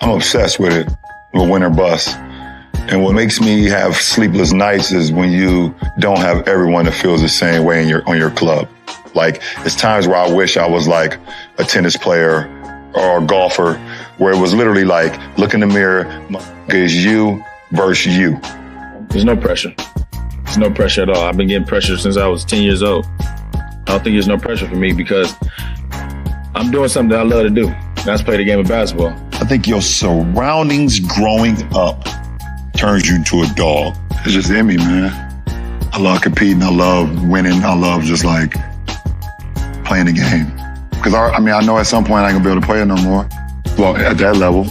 I'm obsessed with it, with win or bust. And what makes me have sleepless nights is when you don't have everyone that feels the same way on your club. Like, it's times where I wish I was like a tennis player or a golfer, where it was literally like, look in the mirror, it's you versus you. There's no pressure. There's no pressure at all. I've been getting pressure since I was 10 years old. I don't think there's no pressure for me because I'm doing something that I love to do. That's play the game of basketball. I think your surroundings growing up turns you into a dog. It's just in me, man. I love competing. I love winning. I love just like playing the game. Because I know at some point I ain't gonna be able to play it no more. Well, at that level,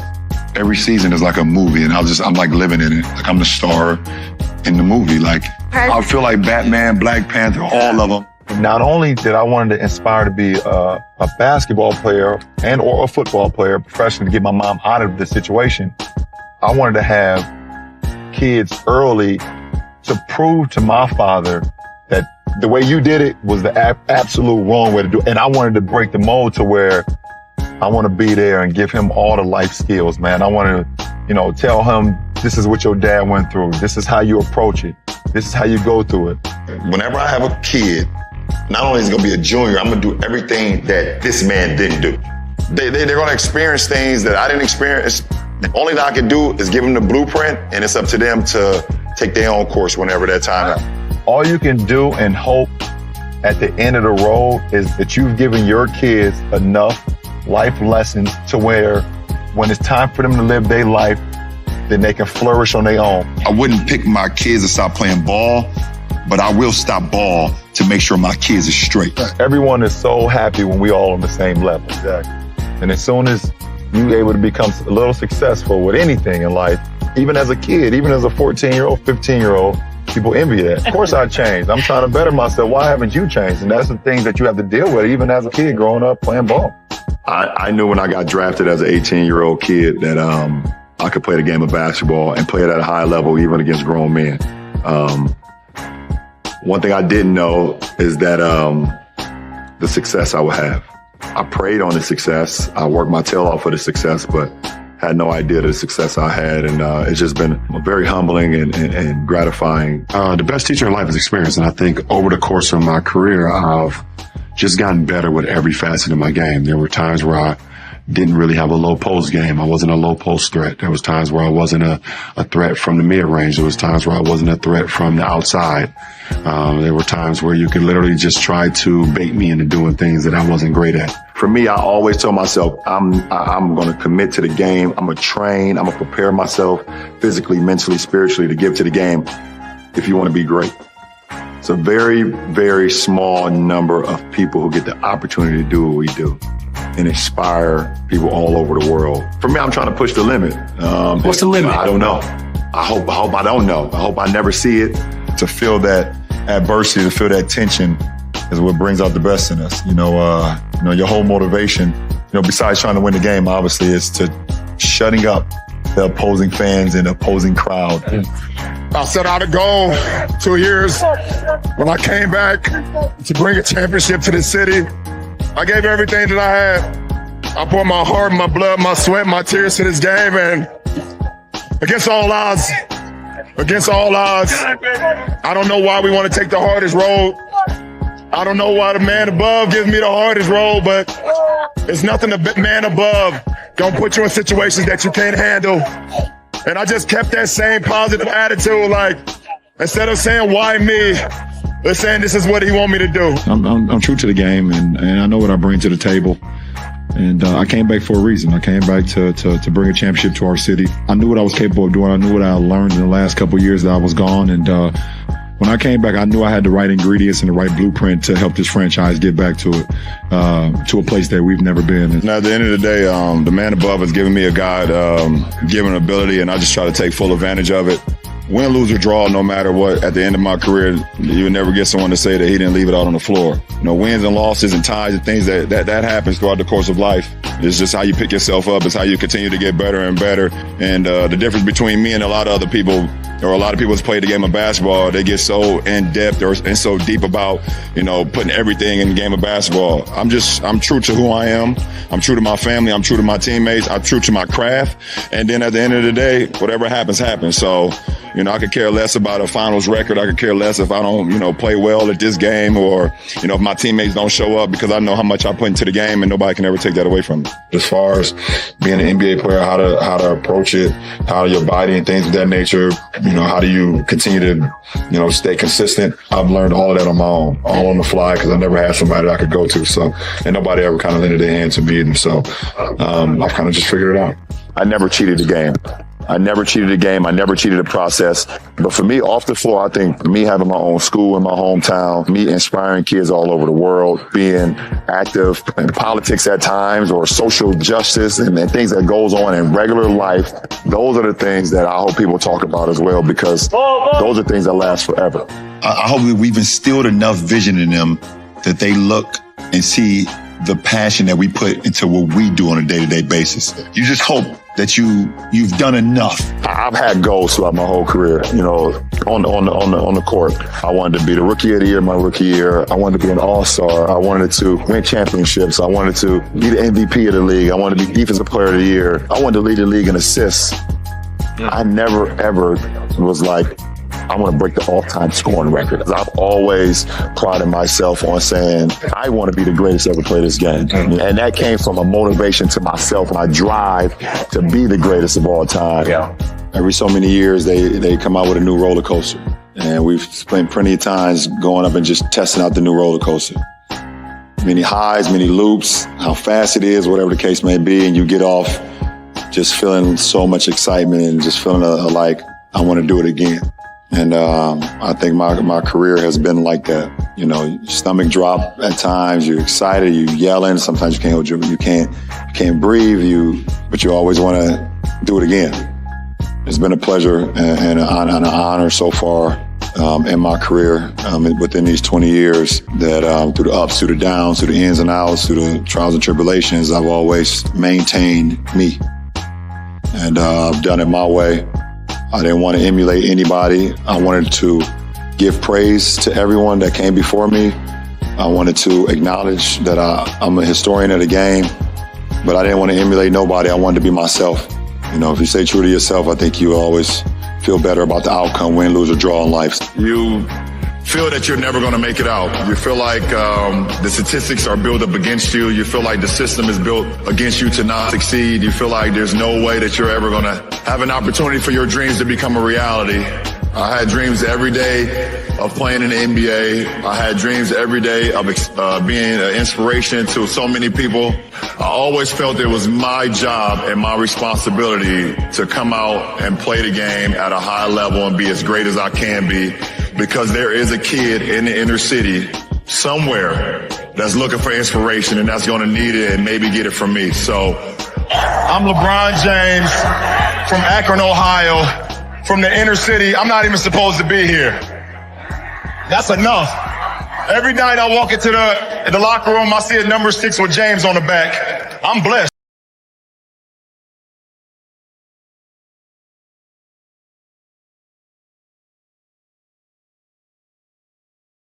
every season is like a movie, and I'm like living in it. Like I'm the star in the movie. Like I feel like Batman, Black Panther, all of them. Not only did I wanted to inspire to be a basketball player and or a football player professionally to get my mom out of the situation, I wanted to have kids early to prove to my father that the way you did it was the absolute wrong way to do it. And I wanted to break the mold to where I want to be there and give him all the life skills, man. I want to, tell him this is what your dad went through. This is how you approach it. This is how you go through it. Whenever I have a kid, not only is it going to be a junior, I'm going to do everything that this man didn't do. They're going to experience things that I didn't experience. The only thing I can do is give them the blueprint, and it's up to them to take their own course whenever that time happens. All you can do and hope at the end of the road is that you've given your kids enough life lessons to where when it's time for them to live their life, then they can flourish on their own. I wouldn't pick my kids to stop playing ball, but I will stop ball to make sure my kids are straight. Everyone is so happy when we all on the same level. Exactly. And as soon as you're able to become a little successful with anything in life, even as a kid, even as a 14-year-old, 15-year-old, people envy that. Of course I changed. I'm trying to better myself. Why haven't you changed? And that's the things that you have to deal with, even as a kid growing up playing ball. I knew when I got drafted as an 18-year-old kid that I could play the game of basketball and play it at a high level, even against grown men. One thing I didn't know is that the success I would have. I prayed on the success. I worked my tail off for the success, but had no idea the success I had. And it's just been very humbling and gratifying. The best teacher in life is experience. And I think over the course of my career, I've just gotten better with every facet of my game. There were times where I didn't really have a low post game. I wasn't a low post threat. There was times where I wasn't a threat from the mid range. There was times where I wasn't a threat from the outside. There were times where you could literally just try to bait me into doing things that I wasn't great at. For me, I always tell myself, I'm going to commit to the game. I'm going to train. I'm going to prepare myself physically, mentally, spiritually to give to the game if you want to be great. It's a very, very small number of people who get the opportunity to do what we do and inspire people all over the world. For me, I'm trying to push the limit. What's the limit? I don't know. I hope I don't know. I hope I never see it. To feel that adversity, to feel that tension is what brings out the best in us. Your whole motivation, besides trying to win the game, obviously, is to shutting up the opposing fans and opposing crowd. I set out a goal 2 years. When I came back to bring a championship to the city, I gave everything that I had. I poured my heart, my blood, my sweat, my tears to this game, and against all odds, I don't know why we want to take the hardest road. I don't know why the man above gives me the hardest road, but it's nothing the man above gonna put you in situations that you can't handle. And I just kept that same positive attitude, like, instead of saying, why me, they're saying this is what he want me to do. I'm true to the game, and I know what I bring to the table. And I came back for a reason. I came back to bring a championship to our city. I knew what I was capable of doing. I knew what I learned in the last couple of years that I was gone. And when I came back, I knew I had the right ingredients and the right blueprint to help this franchise get back to it, to a place that we've never been. And at the end of the day, the man above has given me a God-given ability, and I just try to take full advantage of it. win, lose, or draw, no matter what, at the end of my career, you would never get someone to say that he didn't leave it out on the floor. You know, wins and losses and ties and things that happens throughout the course of life. It's just how you pick yourself up. It's how you continue to get better and better. And the difference between me and a lot of other people, or a lot of people that's played the game of basketball, they get so in depth and so deep about, you know, putting everything in the game of basketball. I'm true to who I am. I'm true to my family. I'm true to my teammates. I'm true to my craft. And then at the end of the day, whatever happens, happens. So, you know, I could care less about a finals record. I could care less if I don't, you know, play well at this game, or, you know, if my teammates don't show up, because I know how much I put into the game and nobody can ever take that away from me. As far as being an NBA player, how to approach it, how your body and things of that nature, you know, how do you continue to, you know, stay consistent? I've learned all of that on my own, all on the fly, because I never had somebody that I could go to. So, and nobody ever kind of lended their hand to me. And so I've kind of just figured it out. I never cheated the game. I never cheated the game. I never cheated the process. But for me, off the floor, I think me having my own school in my hometown, me inspiring kids all over the world, being active in politics at times, or social justice and things that goes on in regular life, those are the things that I hope people talk about as well, because those are things that last forever. I hope that we've instilled enough vision in them that they look and see the passion that we put into what we do on a day-to-day basis. You just hope that you've done enough. I've had goals throughout my whole career, you know, on the court. I wanted to be the rookie of the year my rookie year. I wanted to be an all-star. I wanted to win championships. I wanted to be the MVP of the league. I wanted to be defensive player of the year. I wanted to lead the league in assists. I never, ever was like, I want to break the all-time scoring record. I've always prided myself on saying, I want to be the greatest to ever play this game. And that came from a motivation to myself, my drive to be the greatest of all time. Yeah. Every so many years, they come out with a new roller coaster. And we've spent plenty of times going up and just testing out the new roller coaster. Many highs, many loops, how fast it is, whatever the case may be. And you get off just feeling so much excitement and just feeling like I want to do it again. And I think my career has been like that. You know, your stomach drop at times. You're excited. You're yelling. Sometimes you can't hold you can't breathe. But you always want to do it again. It's been a pleasure and an honor so far in my career within these 20 years. That through the ups, through the downs, through the ins and outs, through the trials and tribulations, I've always maintained me, and I've done it my way. I didn't want to emulate anybody. I wanted to give praise to everyone that came before me. I wanted to acknowledge that I'm a historian of the game, but I didn't want to emulate nobody. I wanted to be myself. You know, if you stay true to yourself, I think you always feel better about the outcome, win, lose, or draw in life. You feel that you're never going to make it out. You feel like the statistics are built up against you. You feel like the system is built against you to not succeed. You feel like there's no way that you're ever going to have an opportunity for your dreams to become a reality. I had dreams every day of playing in the NBA. I had dreams every day of being an inspiration to so many people. I always felt it was my job and my responsibility to come out and play the game at a high level and be as great as I can be, because there is a kid in the inner city somewhere that's looking for inspiration, and that's going to need it and maybe get it from me. So I'm LeBron James from Akron, Ohio, from the inner city. I'm not even supposed to be here. That's enough. Every night I walk into the locker room, I see a number 6 with James on the back. I'm blessed.